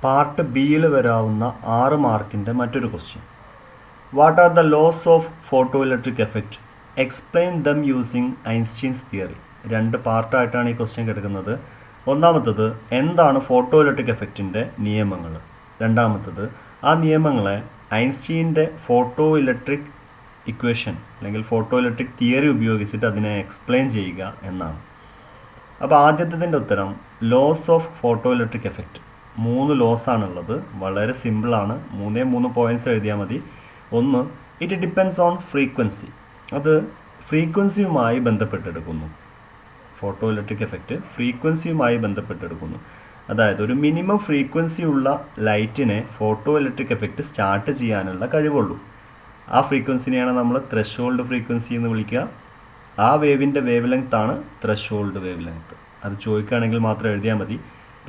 Part ബിയിൽ വരാവുന്ന 6 മാർക്കിൻ്റെ മറ്റൊരു question. What are the laws of photo electric effect? Explain them using Einstein's theory. 2 പാർട്ടായിട്ടാണ് ഈ ക്വസ്റ്റ്യൻ കിടക്കുന്നത്. ഒന്നാമത്തത് എന്താണ് ഫോട്ടോ ഇലക്ട്രിക് എഫക്റ്റിൻ്റെ നിയമങ്ങൾ, രണ്ടാമത്തത് ആ നിയമങ്ങളെ ഐൻസ്റ്റീൻ്റെ ഫോട്ടോ ഇലക്ട്രിക് ഇക്വേഷൻ അല്ലെങ്കിൽ ഫോട്ടോ ഇലക്ട്രിക് തിയറി ഉപയോഗിച്ചിട്ട് അതിനെ എക്സ്പ്ലെയിൻ ചെയ്യുക എന്നാണ്. അപ്പോൾ ആദ്യത്തതിൻ്റെ ഉത്തരം laws of photo electric effect. 3 laws ആണുള്ളത്. വളരെ സിമ്പിളാണ്. 3 പോയിൻറ്റ്സ് എഴുതിയാൽ മതി. ഒന്ന്, ഇറ്റ് ഡിപ്പെൻസ് ഓൺ ഫ്രീക്വൻസി. അത് ഫ്രീക്വൻസിയുമായി ബന്ധപ്പെട്ടെടുക്കുന്നു. ഫോട്ടോ ഇലക്ട്രിക് എഫക്റ്റ് ഫ്രീക്വൻസിയുമായി ബന്ധപ്പെട്ടെടുക്കുന്നു. അതായത് ഒരു മിനിമം ഫ്രീക്വൻസി ഉള്ള ലൈറ്റിനെ ഫോട്ടോ ഇലക്ട്രിക് എഫക്റ്റ് സ്റ്റാർട്ട് ചെയ്യാനുള്ള കഴിവുള്ളൂ. ആ ഫ്രീക്വൻസിനെയാണ് നമ്മൾ ത്രെഷോൾഡ് ഫ്രീക്വൻസി എന്ന് വിളിക്കുക. ആ വേവിൻ്റെ വേവ് ലെങ്ത് ആണ് ത്രെഷോൾഡ് വേവ് ലെങ്ത്. അത് ചോദിക്കുകയാണെങ്കിൽ മാത്രം എഴുതിയാൽ മതി.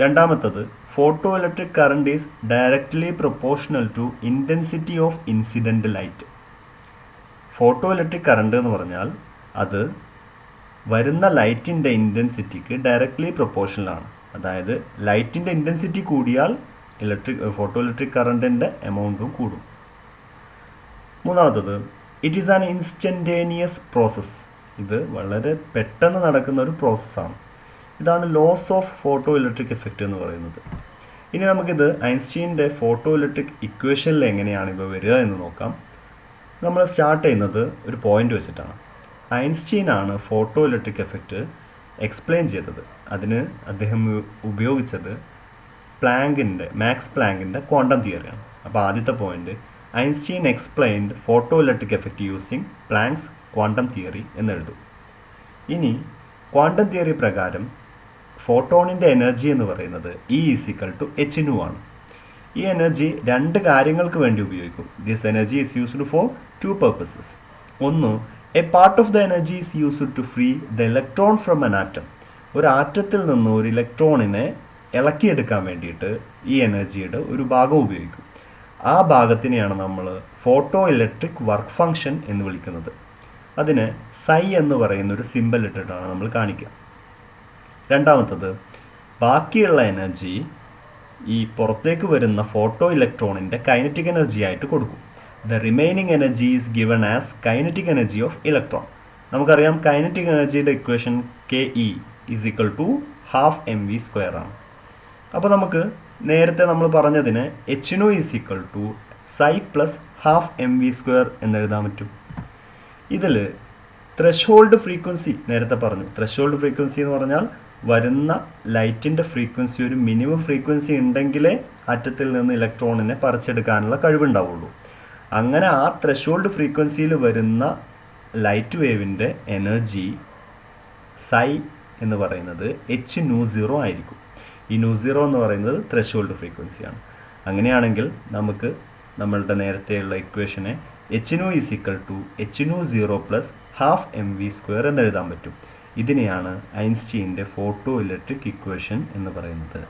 രണ്ടാമത്തത്, photo electric current is directly proportional to intensity of incident light. Photo electric current എന്ന് പറഞ്ഞാൽ അത് വരുന്ന ലൈറ്റിൻ്റെ ഇൻറ്റൻസിറ്റിക്ക് ഡയറക്റ്റ്ലി പ്രൊപ്പോർഷണലാണ്. അതായത് ലൈറ്റിൻ്റെ ഇൻറ്റൻസിറ്റി കൂടിയാൽ ഫോട്ടോ ഇലക്ട്രിക് കറണ്ടിൻ്റെ എമൗണ്ടും കൂടും. മൂന്നാമത്തത്, it is an instantaneous process. ഇത് വളരെ പെട്ടെന്ന് നടക്കുന്ന ഒരു പ്രോസസ്സാണ്. ഇതാണ് laws of photo electric effect എന്ന് പറയുന്നത്. ഇനി നമുക്കിത് ഐൻസ്റ്റീൻ്റെ ഫോട്ടോ ഇലക്ട്രിക് ഇക്വേഷനിൽ എങ്ങനെയാണ് ഇവ വരിക എന്ന് നോക്കാം. നമ്മൾ സ്റ്റാർട്ട് ചെയ്യുന്നത് ഒരു പോയിന്റ് വെച്ചിട്ടാണ്. ഐൻസ്റ്റീനാണ് ഫോട്ടോ ഇലക്ട്രിക് എഫക്റ്റ് എക്സ്പ്ലെയിൻ ചെയ്തത്. അതിന് അദ്ദേഹം ഉപയോഗിച്ചത് മാക്സ് പ്ലാങ്കിൻ്റെ ക്വാണ്ടം തിയറിയാണ്. അപ്പോൾ ആദ്യത്തെ point, Einstein explained photo electric effect using Planck's quantum theory എന്നെഴുതും. ഇനി ക്വാണ്ടം തിയറി പ്രകാരം ഫോട്ടോണിൻ്റെ എനർജി എന്ന് പറയുന്നത് E=hν ആണ്. ഈ എനർജി 2 കാര്യങ്ങൾക്ക് വേണ്ടി ഉപയോഗിക്കും. This energy is used for 2 purposes. ഒന്ന്, a part of the energy is used to free the electron from an atom. ഒരു ആറ്റത്തിൽ നിന്ന് ഒരു ഇലക്ട്രോണിനെ ഇളക്കിയെടുക്കാൻ വേണ്ടിയിട്ട് ഈ എനർജിയുടെ ഒരു ഭാഗം ഉപയോഗിക്കും. ആ ഭാഗത്തിനെയാണ് നമ്മൾ ഫോട്ടോ ഇലക്ട്രിക് വർക്ക് ഫംഗ്ഷൻ എന്ന് വിളിക്കുന്നത്. അതിന് സൈ എന്ന് പറയുന്ന ഒരു സിമ്പൽ ഇട്ടിട്ടാണ് നമ്മൾ കാണിക്കുക. രണ്ടാമത്തത്, ബാക്കിയുള്ള എനർജി ഈ പുറത്തേക്ക് വരുന്ന ഫോട്ടോ ഇലക്ട്രോണിൻ്റെ കൈനറ്റിക് എനർജി ആയിട്ട് കൊടുക്കും. The remaining energy is given as kinetic energy of electron. നമുക്കറിയാം കൈനറ്റിക് എനർജിയുടെ ഇക്വേഷൻ KE = 12mv² ആണ്. അപ്പോൾ നമുക്ക് നേരത്തെ നമ്മൾ പറഞ്ഞതിന് hν = ψ + 12mv² എന്നെഴുതാൻ പറ്റും. ഇതിൽ ത്രെഷോൾഡ് ഫ്രീക്വൻസി നേരത്തെ പറഞ്ഞു. ത്രെഷോൾഡ് ഫ്രീക്വൻസി എന്ന് പറഞ്ഞാൽ വരുന്ന ലൈറ്റിൻ്റെ ഫ്രീക്വൻസി ഒരു മിനിമം ഫ്രീക്വൻസി ഉണ്ടെങ്കിലേ ആറ്റത്തിൽ നിന്ന് ഇലക്ട്രോണിനെ പറിച്ചെടുക്കാനുള്ള കഴിവുണ്ടാവുള്ളൂ. അങ്ങനെ ആ ത്രെഷോൾഡ് ഫ്രീക്വൻസിയിൽ വരുന്ന ലൈറ്റ് വേവിൻ്റെ എനർജി സൈ എന്ന് പറയുന്നത് hν0 ആയിരിക്കും. ഈ ν0 എന്ന് പറയുന്നത് ത്രെഷോൾഡ് ഫ്രീക്വൻസിയാണ്. അങ്ങനെയാണെങ്കിൽ നമുക്ക് നമ്മളുടെ നേരത്തെയുള്ള ഇക്വേഷനെ hν = hν0 + 12mv² എന്നെഴുതാൻ പറ്റും. ഇതിനെയാണ് ഐൻസ്റ്റീൻ്റെ ഫോട്ടോ ഇലക്ട്രിക് ഇക്വേഷൻ എന്ന് പറയുന്നത്.